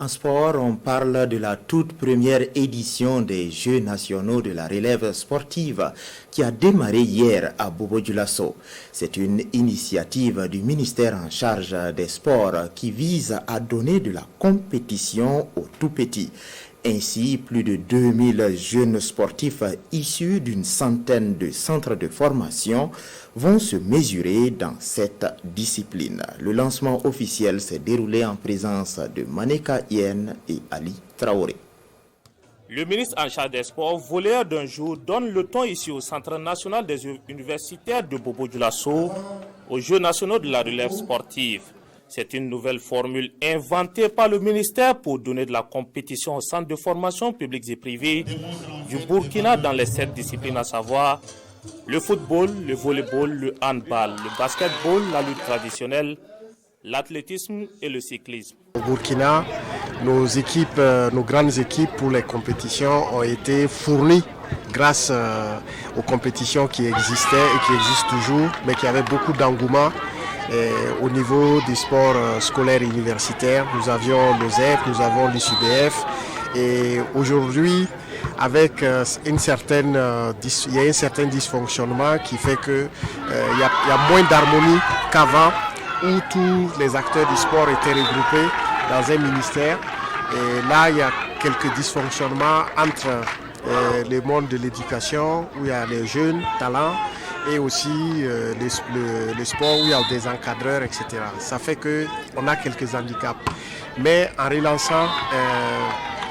En sport, on parle de la toute première édition des Jeux nationaux de la relève sportive qui a démarré hier à Bobo-Dioulasso. C'est une initiative du ministère en charge des sports qui vise à donner de la compétition aux tout-petits. Ainsi, plus de 2000 jeunes sportifs issus d'une centaine de centres de formation vont se mesurer dans cette discipline. Le lancement officiel s'est déroulé en présence de Maneka Yen et Ali Traoré. Le ministre en charge des sports, volleyeur d'un jour, donne le ton ici au Centre national des universitaires de Bobo-Dioulasso aux Jeux nationaux de la relève sportive. C'est une nouvelle formule inventée par le ministère pour donner de la compétition aux centres de formation publics et privés du Burkina dans les 7 disciplines, à savoir le football, le volleyball, le handball, le basketball, la lutte traditionnelle, l'athlétisme et le cyclisme. Au Burkina, nos grandes équipes pour les compétitions ont été fournies grâce aux compétitions qui existaient et qui existent toujours, mais qui avaient beaucoup d'engouement. Au niveau des sports scolaires et universitaires, nous avions le ZEP, nous avons l'UCBF et aujourd'hui, avec il y a un certain dysfonctionnement qui fait qu'il y a moins d'harmonie qu'avant où tous les acteurs du sport étaient regroupés dans un ministère. Et là, il y a quelques dysfonctionnements entre le monde de l'éducation où il y a les jeunes talents et aussi le sport où il y a des encadreurs, etc. Ça fait qu'on a quelques handicaps. Mais en relançant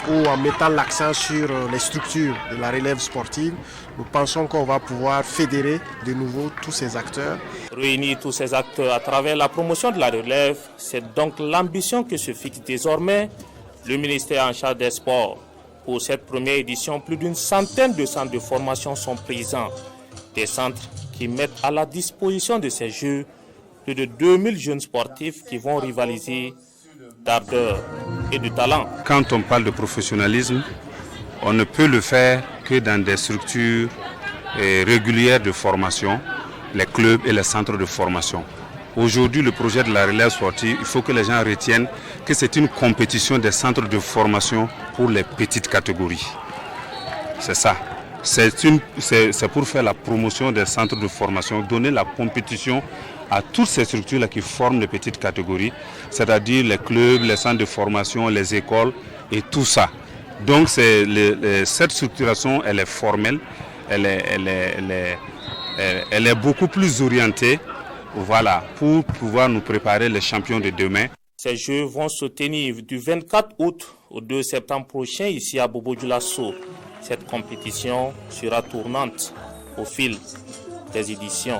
ou en mettant l'accent sur les structures de la relève sportive, nous pensons qu'on va pouvoir fédérer de nouveau tous ces acteurs. Réunir tous ces acteurs à travers la promotion de la relève, c'est donc l'ambition que se fixe désormais le ministère en charge des sports. Pour cette première édition, plus d'une centaine de centres de formation sont présents. Des centres qui mettent à la disposition de ces Jeux plus de 2000 jeunes sportifs qui vont rivaliser d'ardeur et de talent. Quand on parle de professionnalisme, on ne peut le faire que dans des structures régulières de formation, les clubs et les centres de formation. Aujourd'hui, le projet de la relève sportive, il faut que les gens retiennent que c'est une compétition des centres de formation pour les petites catégories. C'est ça. C'est pour faire la promotion des centres de formation, donner la compétition à toutes ces structures-là qui forment les petites catégories, c'est-à-dire les clubs, les centres de formation, les écoles et tout ça. Donc cette structuration, elle est formelle, elle est beaucoup plus orientée, voilà, pour pouvoir nous préparer les champions de demain. Ces Jeux vont se tenir du 24 août au 2 septembre prochain ici à Bobo-Dioulasso. Cette compétition sera tournante au fil des éditions.